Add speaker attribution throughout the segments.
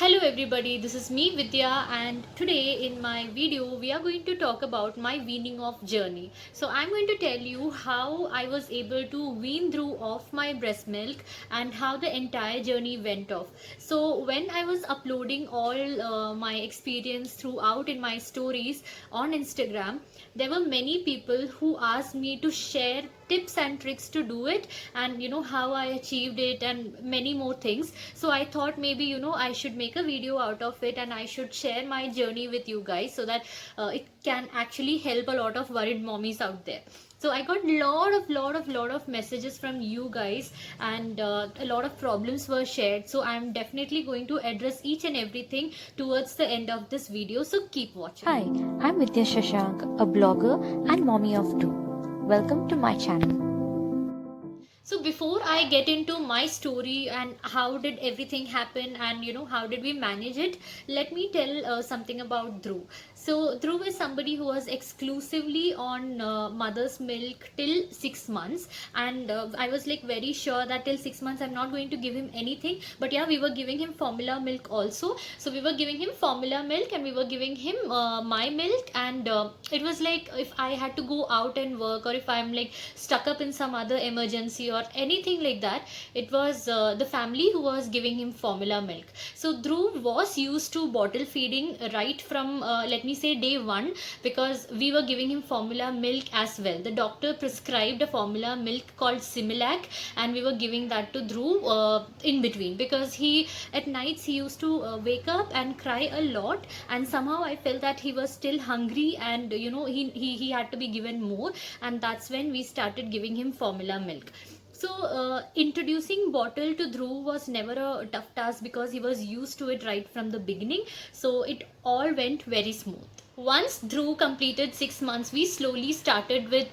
Speaker 1: Hello everybody, this is me Vidya, and today in my video we are going to talk about my weaning off journey. So I'm going to tell you how I was able to wean through off my breast milk and how the entire journey went off. So when I was uploading all my experience throughout in my stories on Instagram, there were many people who asked me to share tips and tricks to do it, and how I achieved it and many more things. So I thought maybe I should make a video out of it and I should share my journey with you guys so that it can actually help a lot of worried mommies out there. So I got lot of messages from you guys, and a lot of problems were shared, so I'm definitely going to address each and everything towards the end of this video, so keep watching.
Speaker 2: Hi, I'm Vidya Shashank, a blogger and mommy of two. Welcome to my channel.
Speaker 1: So before I get into my story and how did everything happen and how did we manage it, let me tell something about Dhruv. So Dhruv is somebody who was exclusively on mother's milk till 6 months, and I was like very sure that till 6 months I'm not going to give him anything. But yeah, we were giving him formula milk also. So we were giving him formula milk and we were giving him my milk, and it was like if I had to go out and work, or if I'm like stuck up in some other emergency or anything like that, it was the family who was giving him formula milk. So Dhruv was used to bottle feeding right from let me say day one, because we were giving him formula milk as well. The doctor prescribed a formula milk called Similac, and we were giving that to Dhruv in between, because he at nights he used to wake up and cry a lot, and somehow I felt that he was still hungry, and he had to be given more, and that's when we started giving him formula milk. So introducing bottle to Dhruv was never a tough task because he was used to it right from the beginning. So it all went very smooth. Once Dhruv completed 6 months, we slowly started with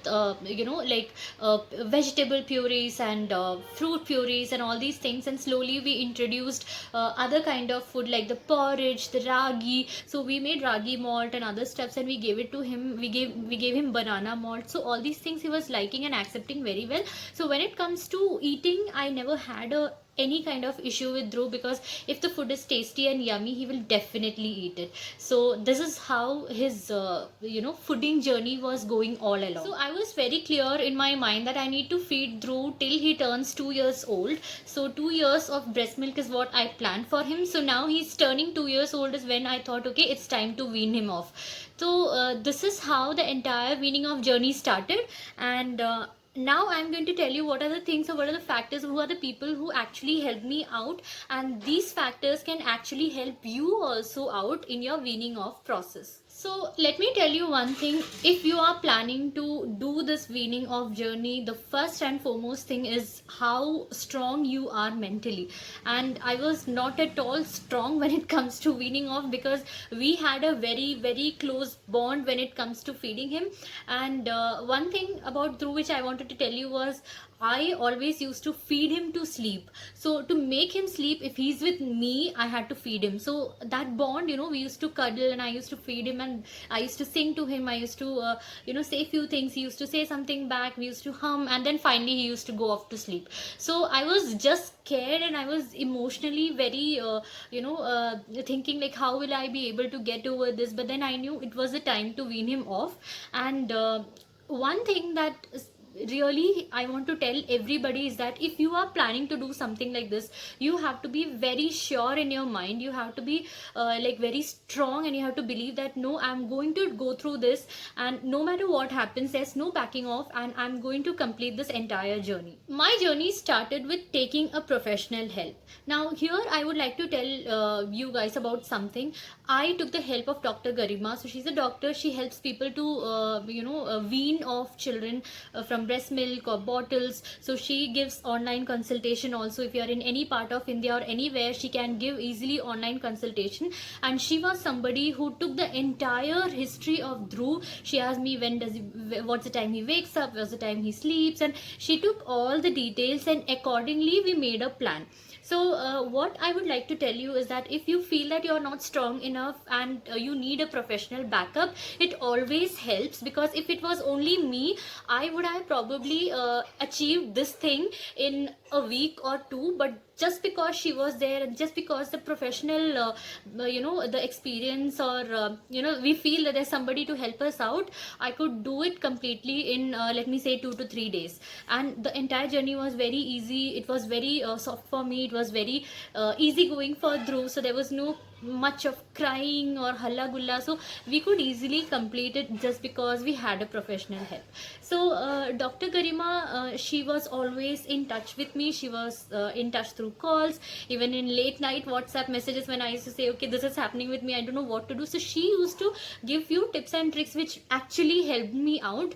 Speaker 1: vegetable purees and fruit purees and all these things, and slowly we introduced other kind of food like the porridge, the ragi. So we made ragi malt and other stuffs, and we gave it to him. We gave him banana malt. So all these things he was liking and accepting very well. So when it comes to eating, I never had any kind of issue with Dhruv, because if the food is tasty and yummy, he will definitely eat it. So this is how his fooding journey was going all along. So I was very clear in my mind that I need to feed Dhruv till he turns 2 years old. So 2 years of breast milk is what I planned for him. So now he's turning 2 years old is when I thought, okay, it's time to wean him off. So this is how the entire weaning off journey started, and now I'm going to tell you what are the things, or what are the factors, who are the people who actually helped me out, and these factors can actually help you also out in your weaning off process. So let me tell you one thing. If you are planning to do this weaning off journey, the first and foremost thing is how strong you are mentally. And I was not at all strong when it comes to weaning off, because we had a very close bond when it comes to feeding him. And one thing about Dhruv which I wanted to tell you was, I always used to feed him to sleep. So to make him sleep, if he's with me, I had to feed him. So that bond, we used to cuddle and I used to feed him, and I used to sing to him. I used to, say few things. He used to say something back. We used to hum, and then finally he used to go off to sleep. So I was just scared, and I was emotionally very, thinking like, how will I be able to get over this? But then I knew it was the time to wean him off. And one thing that really I want to tell everybody is that if you are planning to do something like this, you have to be very sure in your mind. You have to be very strong, and you have to believe that no, I'm going to go through this, and no matter what happens, there's no backing off, and I'm going to complete this entire journey. My journey started with taking a professional help. Now here I would like to tell you guys about something. I took the help of Dr. Garima. So she's a doctor. She helps people to wean off children from breast milk or bottles. So she gives online consultation also. If you are in any part of India or anywhere, she can give easily online consultation. And she was somebody who took the entire history of Dhruv. She asked me what's the time he wakes up, what's the time he sleeps, and she took all the details, and accordingly we made a plan. So what I would like to tell you is that if you feel that you're not strong enough and you need a professional backup, it always helps, because if it was only me, I would have probably achieved this thing in a week or two, but just because she was there, and just because the professional the experience, or we feel that there's somebody to help us out, I could do it completely in let me say 2 to 3 days. And the entire journey was very easy. It was very soft for me. It was very easy going for Dhruv, so there was no much of crying or halla gulla, so we could easily complete it just because we had a professional help. So Dr. Garima, she was always in touch with me. She was in touch through calls, even in late night WhatsApp messages, when I used to say, okay, this is happening with me, I don't know what to do. So she used to give few tips and tricks which actually helped me out.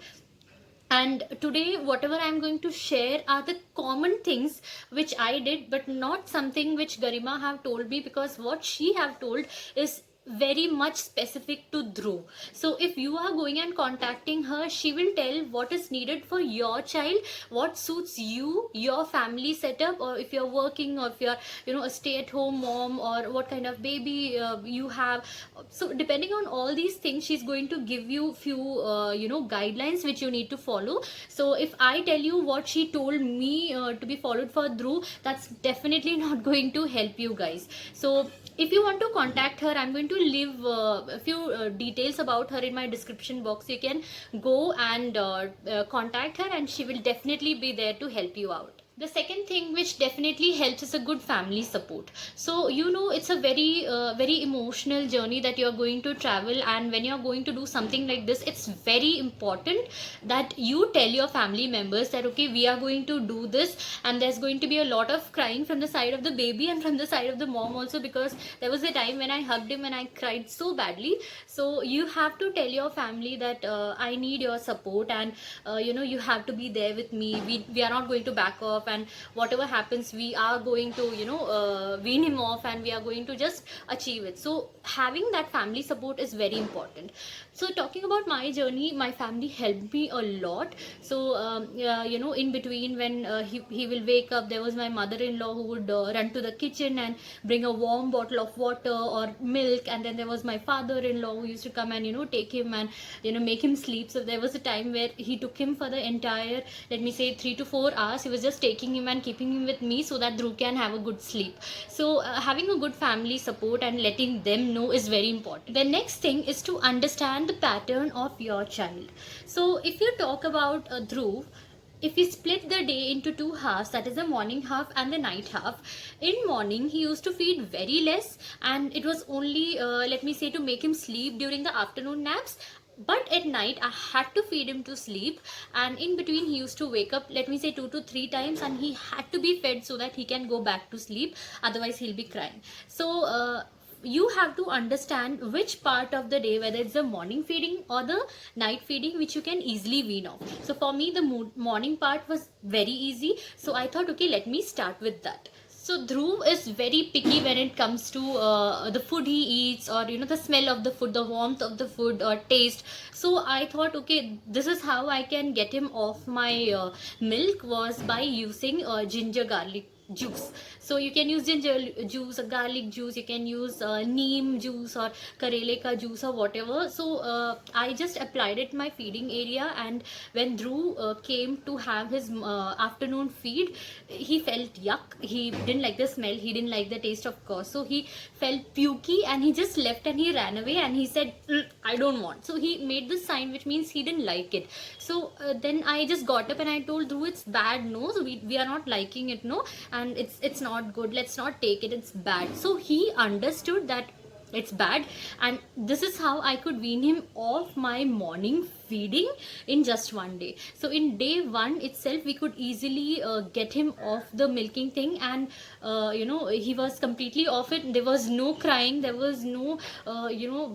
Speaker 1: And today whatever I'm going to share are the common things which I did, but not something which Garima have told me, because what she have told is very much specific to Dhruv. So if you are going and contacting her, she will tell what is needed for your child, what suits you, your family setup, or if you're working, or if you're a stay-at-home mom, or what kind of baby you have. So depending on all these things, she's going to give you few guidelines which you need to follow. So if I tell you what she told me to be followed for Dhruv, that's definitely not going to help you guys. So if you want to contact her, I'm going to leave a few details about her in my description box. You can go and contact her, and she will definitely be there to help you out. The second thing which definitely helps is a good family support. So it's a very emotional journey that you're going to travel, and when you're going to do something like this, it's very important that you tell your family members that okay, we are going to do this, and there's going to be a lot of crying from the side of the baby and from the side of the mom also, because there was a time when I hugged him and I cried so badly. So you have to tell your family that I need your support, and you have to be there with me. We are not going to back off, and whatever happens, we are going to wean him off, and we are going to just achieve it. So having that family support is very important. So talking about my journey, my family helped me a lot. So in between, when he will wake up, there was my mother-in-law who would run to the kitchen and bring a warm bottle of water or milk, and then there was my father-in-law who used to come and take him and make him sleep. So there was a time where he took him for the entire, let me say, 3 to 4 hours. He was just taking him and keeping him with me so that Dhruv can have a good sleep. So having a good family support and letting them know is very important. The next thing is to understand the pattern of your child. So if you talk about Dhruv, if we split the day into two halves, that is the morning half and the night half, in morning he used to feed very less, and it was only let me say to make him sleep during the afternoon naps. But at night I had to feed him to sleep, and in between he used to wake up, let me say 2 to 3 times, and he had to be fed so that he can go back to sleep, otherwise he'll be crying. So you have to understand which part of the day, whether it's the morning feeding or the night feeding, which you can easily wean off. So for me, the morning part was very easy, so I thought, okay, let me start with that. So Dhruv is very picky when it comes to the food he eats, or the smell of the food, the warmth of the food, or taste. So I thought, okay, this is how I can get him off my milk, was by using ginger garlic juice. So you can use ginger juice or garlic juice, you can use neem juice or karele ka juice or whatever. So I just applied it in my feeding area, and when Dhruv came to have his afternoon feed, he felt yuck. He didn't like the smell, he didn't like the taste, of course. So he felt pukey, and he just left and he ran away, and he said, I don't want. So he made this sign, which means he didn't like it. So then I just got up and I told Dhruv, it's bad, no, so we are not liking it, no, and it's not good, let's not take it, it's bad. So he understood that it's bad, and this is how I could wean him off my morning feeding in just one day. So in day one itself, we could easily get him off the milking thing, and he was completely off it. There was no crying, there was no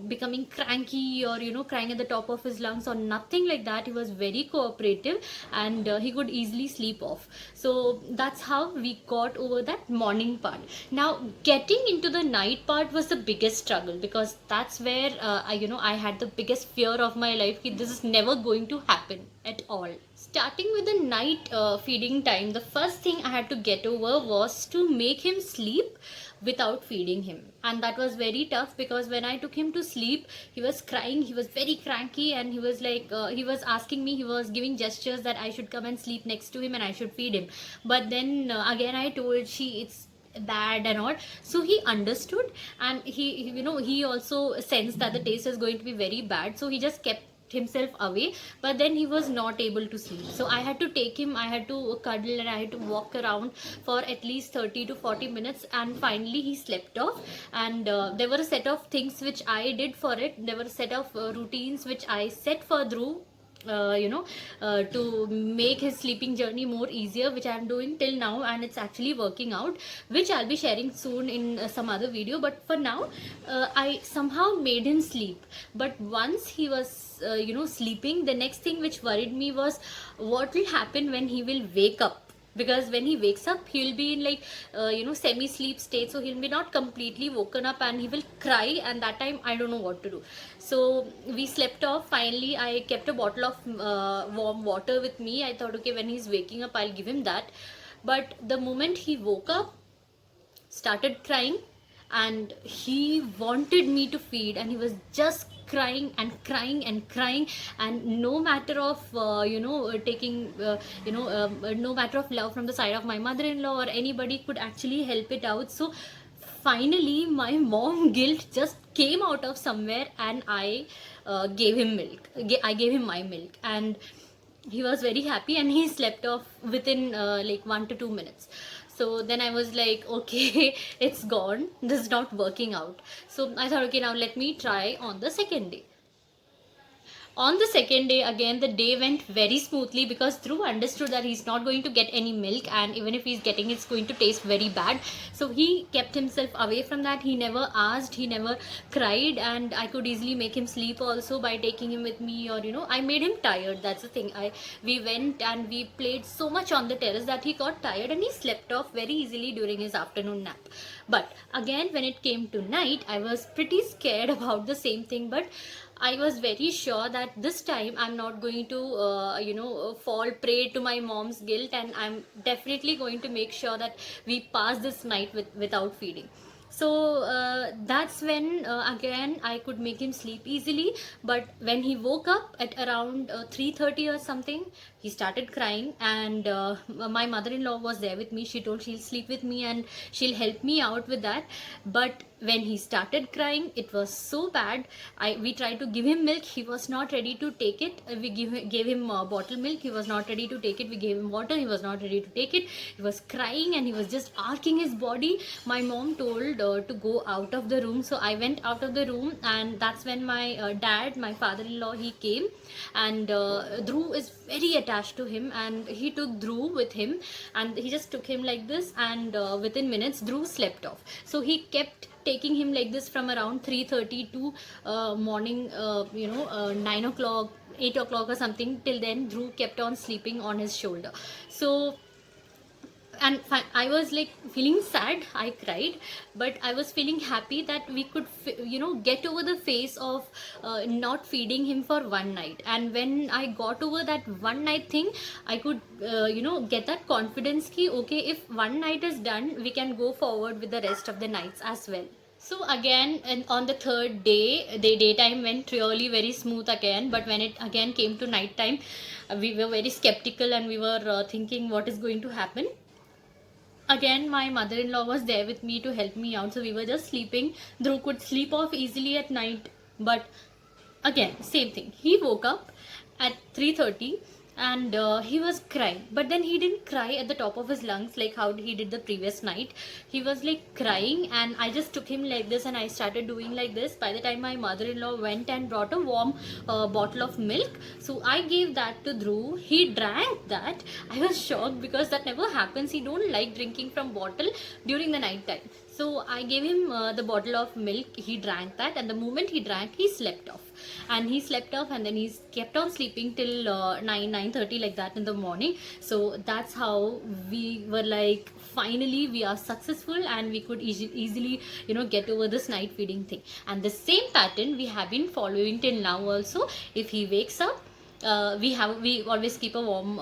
Speaker 1: becoming cranky, or crying at the top of his lungs, or nothing like that. He was very cooperative, and he could easily sleep off. So that's how we got over that morning part. Now getting into the night part was the biggest struggle, because that's where I had the biggest fear of my life. This is never going to happen at all. Starting with the night feeding time, the first thing I had to get over was to make him sleep without feeding him. And that was very tough, because when I took him to sleep, he was crying, he was very cranky, and he was like, he was asking me, he was giving gestures that I should come and sleep next to him and I should feed him. But then again I told, she, it's bad and all. So he understood, and he also sensed that the taste is going to be very bad, so he just kept himself away. But then he was not able to sleep, so I had to take him, I had to cuddle, and I had to walk around for at least 30 to 40 minutes, and finally he slept off. And there were a set of things which I did for it, there were a set of routines which I set for Dhruv, to make his sleeping journey more easier, which I'm doing till now, and it's actually working out, which I'll be sharing soon in some other video. But for now, I somehow made him sleep. But once he was sleeping, the next thing which worried me was what will happen when he will wake up. Because when he wakes up, he will be in like semi sleep state, so he'll be not completely woken up, and he will cry, and that time I don't know what to do. So we slept off. Finally I kept a bottle of warm water with me. I thought, okay, when he's waking up I'll give him that. But the moment he woke up, started crying, and he wanted me to feed, and he was just crying and crying and crying. And no matter of taking no matter of love from the side of my mother-in-law or anybody could actually help it out. So finally my mom guilt just came out of somewhere, and I gave him milk. I gave him my milk, and he was very happy, and he slept off within like 1 to 2 minutes. So then I was like, okay, it's gone, this is not working out. So I thought, okay, now let me try on the second day. On the second day, again the day went very smoothly, because Dhruv understood that he's not going to get any milk, and even if he's getting, it's going to taste very bad. So he kept himself away from that. He never asked, he never cried, and I could easily make him sleep also by taking him with me, or I made him tired. That's the thing. We went and we played so much on the terrace that he got tired, and he slept off very easily during his afternoon nap. But again, when it came to night, I was pretty scared about the same thing, but I was very sure that this time I'm not going to, fall prey to my mom's guilt, and I'm definitely going to make sure that we pass this night without feeding. So that's when again I could make him sleep easily. But when he woke up at around 3:30 or something, he started crying, and my mother-in-law was there with me. She told she'll sleep with me and she'll help me out with that. But when he started crying, it was so bad. We tried to give him milk, he was not ready to take it. We gave him bottle milk, he was not ready to take it. We gave him water, he was not ready to take it. He was crying and he was just arcing his body. My mom told to go out of the room, so I went out of the room, and that's when my dad, my father-in-law, he came. And Dhruv is very attached to him, and he took Dhruv with him, and he just took him like this, and within minutes Dhruv slept off. So he kept taking him like this from around 3:30 to morning 9 o'clock, 8 o'clock or something. Till then Dhruv kept on sleeping on his shoulder. So, and I was like feeling sad, I cried, but I was feeling happy that we could get over the phase of not feeding him for one night. And when I got over that one night thing, I could get that confidence ki okay, if one night is done, we can go forward with the rest of the nights as well. So again, and on the third day, the daytime went really very smooth again. But when it again came to night time, we were very skeptical, and we were thinking what is going to happen. Again, my mother-in-law was there with me to help me out, so we were just sleeping. Dhruv could sleep off easily at night. But again, same thing, he woke up at 3:30, and he was crying. But then he didn't cry at the top of his lungs like how he did the previous night. He was like crying, and I just took him like this, and I started doing like this. By the time my mother-in-law went and brought a warm bottle of milk, so I gave that to Dhruv. He drank that. I was shocked, because that never happens. He don't like drinking from bottle during the night time. So I gave him the bottle of milk. He drank that, and the moment he drank, he slept off. And he slept off, and then he kept on sleeping till 9:30 like that in the morning. So that's how we were like, finally we are successful, and we could easily get over this night feeding thing. And the same pattern we have been following till now also. If he wakes up, we always keep a warm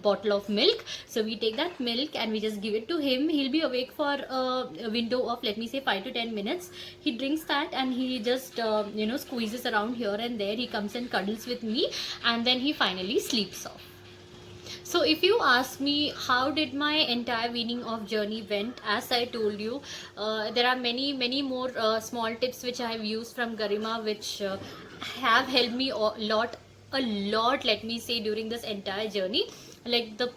Speaker 1: bottle of milk. So we take that milk and we just give it to him. He'll be awake for a window of, let me say, 5 to 10 minutes. He drinks that and he just squeezes around here and there. He comes and cuddles with me, and then he finally sleeps off. So if you ask me how did my entire weaning off journey went, as I told you, there are many more small tips which I have used from Garima, which have helped me a lot, let me say, during this entire journey. Like the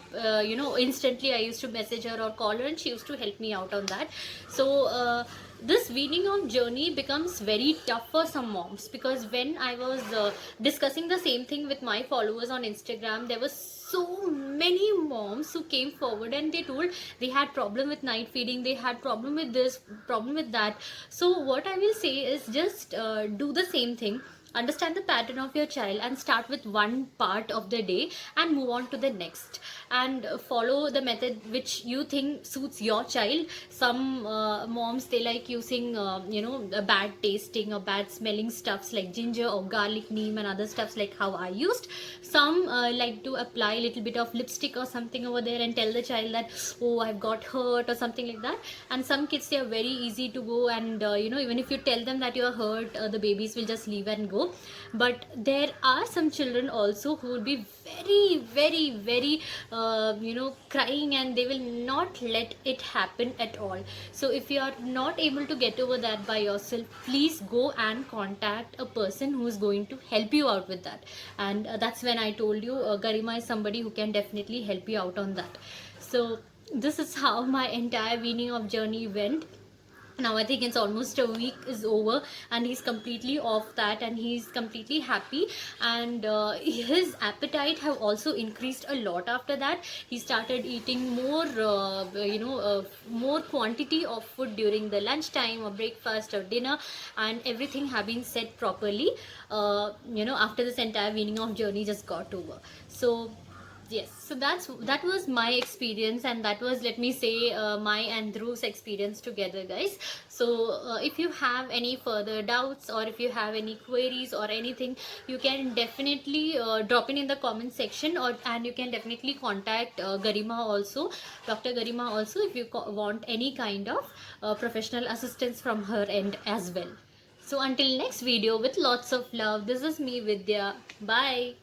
Speaker 1: instantly I used to message her or call her, and she used to help me out on that. So this weaning off journey becomes very tough for some moms, because when I was discussing the same thing with my followers on Instagram, there was so many moms who came forward and they told they had problem with night feeding, they had problem with this, problem with that. So what I will say is, just do the same thing, understand the pattern of your child, and start with one part of the day and move on to the next, and follow the method which you think suits your child. Some moms, they like using bad tasting or bad smelling stuffs like ginger or garlic, neem and other stuffs, like how I used. Some like to apply a little bit of lipstick or something over there and tell the child that, oh, I've got hurt or something like that. And some kids, they are very easy to go, and even if you tell them that you are hurt, the babies will just leave and go. But there are some children also who will be very very very crying, and they will not let it happen at all. So if you are not able to get over that by yourself, please go and contact a person who is going to help you out with that. And that's when I told you Garima is somebody who can definitely help you out on that. So this is how my entire weaning of journey went. Now I think it's almost a week is over, and he's completely off that, and he's completely happy. And his appetite have also increased a lot after that. He started eating more quantity of food during the lunchtime or breakfast or dinner, and everything have been set properly after this entire weaning off journey just got over. So yes, so that was my experience, and that was, let me say, my and Dhruv's experience together, guys. So if you have any further doubts, or if you have any queries or anything, you can definitely drop in the comment section, and you can definitely contact Garima also, Dr. Garima also, if you want any kind of professional assistance from her end as well. So until next video, with lots of love, this is me, Vidya. Bye.